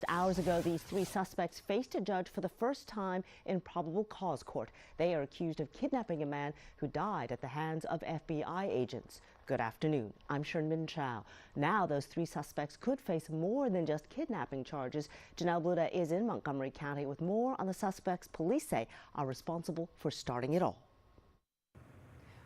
Hours ago, these three suspects faced a judge for the first time in probable cause court. They are accused of kidnapping a man who died at the hands of FBI agents. Good afternoon. I'm Sherman Chow. Now those three suspects could face more than just kidnapping charges. Janelle Buda is in Montgomery County with more on the suspects police say are responsible for starting it all.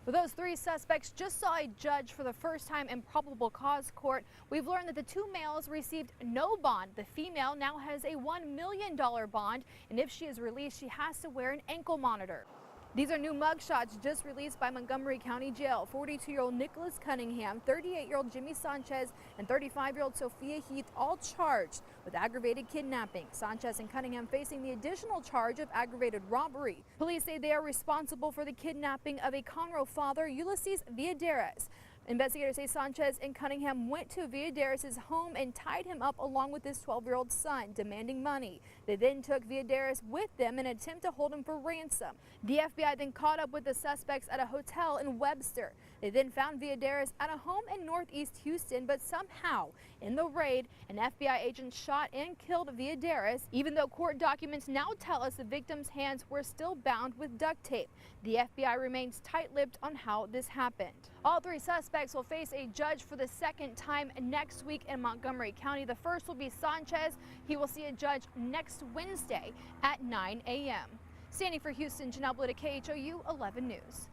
Well, those three suspects just saw a judge for the first time in probable cause court. We've learned that the two males received no bond. The female now has a $1 million bond, and if she is released, she has to wear an ankle monitor. These are new mugshots just released by Montgomery County Jail. 42-year-old Nicholas Cunningham, 38-year-old Jimmy Sanchez, and 35-year-old Sophia Heath all charged with aggravated kidnapping. Sanchez and Cunningham facing the additional charge of aggravated robbery. Police say they are responsible for the kidnapping of a Conroe father, Ulysses Villadares. Investigators say Sanchez and Cunningham went to Villadares' home and tied him up along with his 12-year-old son, demanding money. They then took Villadares with them in an attempt to hold him for ransom. The FBI then caught up with the suspects at a hotel in Webster. They then found Villadares at a home in northeast Houston, but somehow in the raid, an FBI agent shot and killed Villadares, even though court documents now tell us the victim's hands were still bound with duct tape. The FBI remains tight-lipped on how this happened. All three suspects will face a judge for the second time next week in Montgomery County. The first will be Sanchez. He will see a judge next Wednesday at 9 a.m. Standing for Houston, Janelle Buda, KHOU 11 News.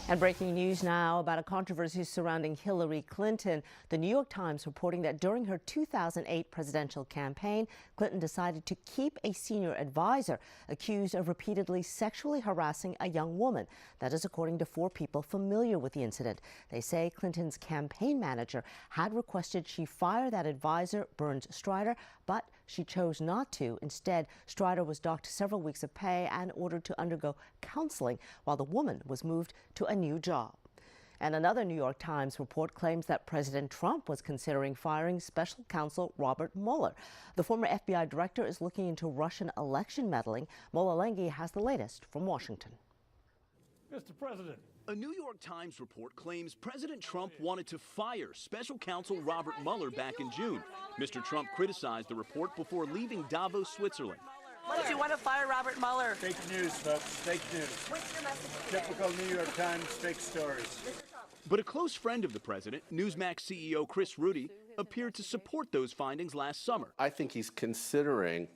And breaking news now about a controversy surrounding Hillary Clinton. The New York Times reporting that during her 2008 presidential campaign, Clinton decided to keep a senior advisor accused of repeatedly sexually harassing a young woman. That is according to four people familiar with the incident. They say Clinton's campaign manager had requested she fire that advisor, Burns Strider, but she chose not to. Instead, Strider was docked several weeks of pay and ordered to undergo counseling while the woman was moved to a new job. And another New York Times report claims that President Trump was considering firing special counsel Robert Mueller. The former FBI director is looking into Russian election meddling. Mola Lenghi has the latest from Washington. Mr. President. A New York Times report claims President Trump wanted to fire special counsel Robert Mueller back in June. Mr. Trump criticized the report before leaving Davos, Switzerland. What if you want to fire Robert Mueller? Fake news, folks. Fake news. What's your message? Typical New York Times fake stories. But a close friend of the president, Newsmax CEO Chris Rudy, appeared to support those findings last summer. I think he's considering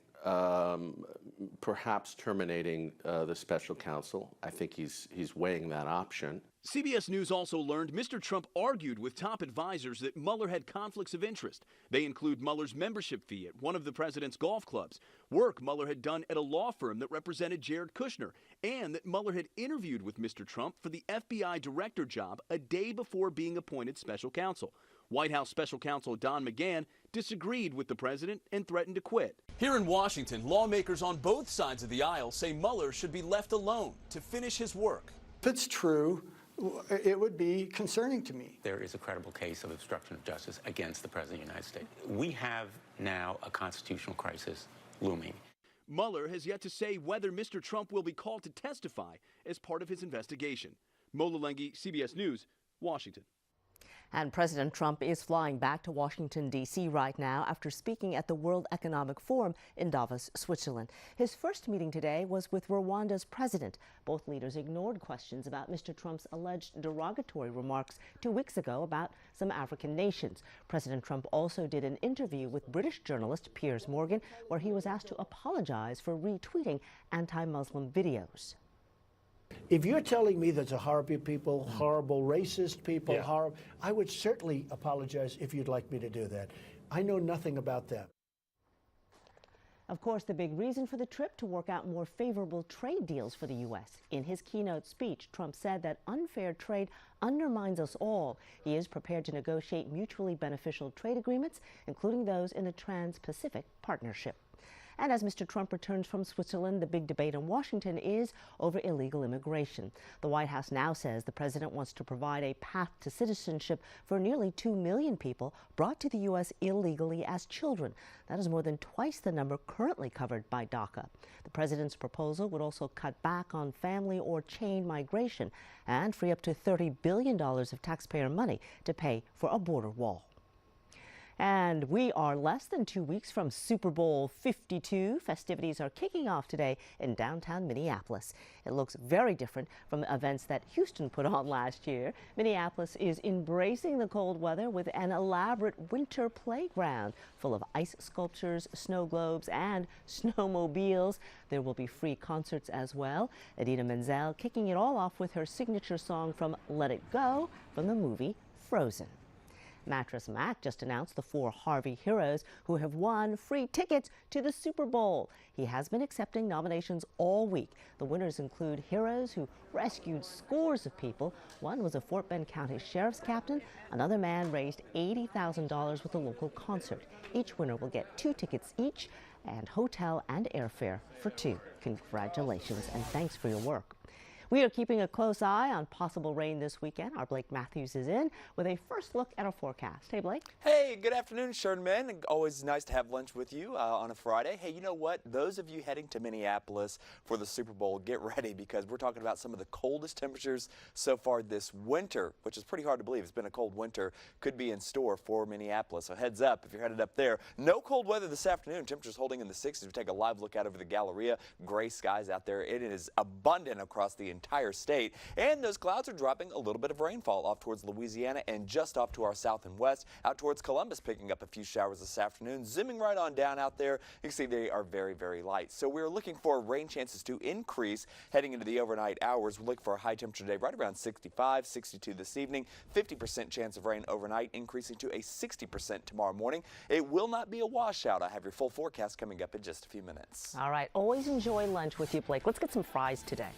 perhaps terminating the special counsel. I think he's weighing that option. CBS News also learned Mr. Trump argued with top advisors that Mueller had conflicts of interest. They include Mueller's membership fee at one of the president's golf clubs, work Mueller had done at a law firm that represented Jared Kushner, and that Mueller had interviewed with Mr. Trump for the FBI director job a day before being appointed special counsel. White House special counsel Don McGahn disagreed with the president and threatened to quit. Here in Washington, lawmakers on both sides of the aisle say Mueller should be left alone to finish his work. If it's true, it would be concerning to me. There is a credible case of obstruction of justice against the President of the United States. We have now a constitutional crisis looming. Mueller has yet to say whether Mr. Trump will be called to testify as part of his investigation. Mola Lenghi, CBS News, Washington. And President Trump is flying back to Washington, D.C. right now after speaking at the World Economic Forum in Davos, Switzerland. His first meeting today was with Rwanda's president. Both leaders ignored questions about Mr. Trump's alleged derogatory remarks 2 weeks ago about some African nations. President Trump also did an interview with British journalist Piers Morgan, where he was asked to apologize for retweeting anti-Muslim videos. If you're telling me there's a horrible people, horrible racist people, I would certainly apologize if you'd like me to do that. I know nothing about that. Of course, the big reason for the trip to work out more favorable trade deals for the U.S. In his keynote speech, Trump said that unfair trade undermines us all. He is prepared to negotiate mutually beneficial trade agreements, including those in the Trans-Pacific Partnership. And as Mr. Trump returns from Switzerland, the big debate in Washington is over illegal immigration. The White House now says the president wants to provide a path to citizenship for nearly 2 million people brought to the U.S. illegally as children. That is more than twice the number currently covered by DACA. The president's proposal would also cut back on family or chain migration and free up to $30 billion of taxpayer money to pay for a border wall. And we are less than 2 weeks from Super Bowl 52. Festivities are kicking off today in downtown Minneapolis. It looks very different from the events that Houston put on last year. Minneapolis is embracing the cold weather with an elaborate winter playground full of ice sculptures, snow globes, and snowmobiles. There will be free concerts as well. Idina Menzel kicking it all off with her signature song from Let It Go from the movie Frozen. Mattress Mac just announced the 4 Harvey heroes who have won free tickets to the Super Bowl. He has been accepting nominations all week. The winners include heroes who rescued scores of people. One was a Fort Bend County Sheriff's captain. Another man raised $80,000 with a local concert. Each winner will get 2 tickets each and hotel and airfare for 2. Congratulations and thanks for your work. We are keeping a close eye on possible rain this weekend. Our Blake Matthews is in with a first look at our forecast. Hey, Blake. Hey, good afternoon, Sherman. Always nice to have lunch with you on a Friday. Hey, you know what? Those of you heading to Minneapolis for the Super Bowl, get ready because we're talking about some of the coldest temperatures so far this winter, which is pretty hard to believe. It's been a cold winter. Could be in store for Minneapolis. So heads up if you're headed up there. No cold weather this afternoon. Temperatures holding in the 60s. We take a live look out over the Galleria. Gray skies out there. It is abundant across the entire state, and those clouds are dropping a little bit of rainfall off towards Louisiana and just off to our south and west, out towards Columbus, picking up a few showers this afternoon. Zooming right on down out there, you can see they are very, very light. So we're looking for rain chances to increase heading into the overnight hours. We're looking for a high temperature today right around 65, 62 this evening, 50% chance of rain overnight, increasing to a 60% tomorrow morning. It will not be a washout. I have your full forecast coming up in just a few minutes. All right, always enjoy lunch with you, Blake. Let's get some fries today.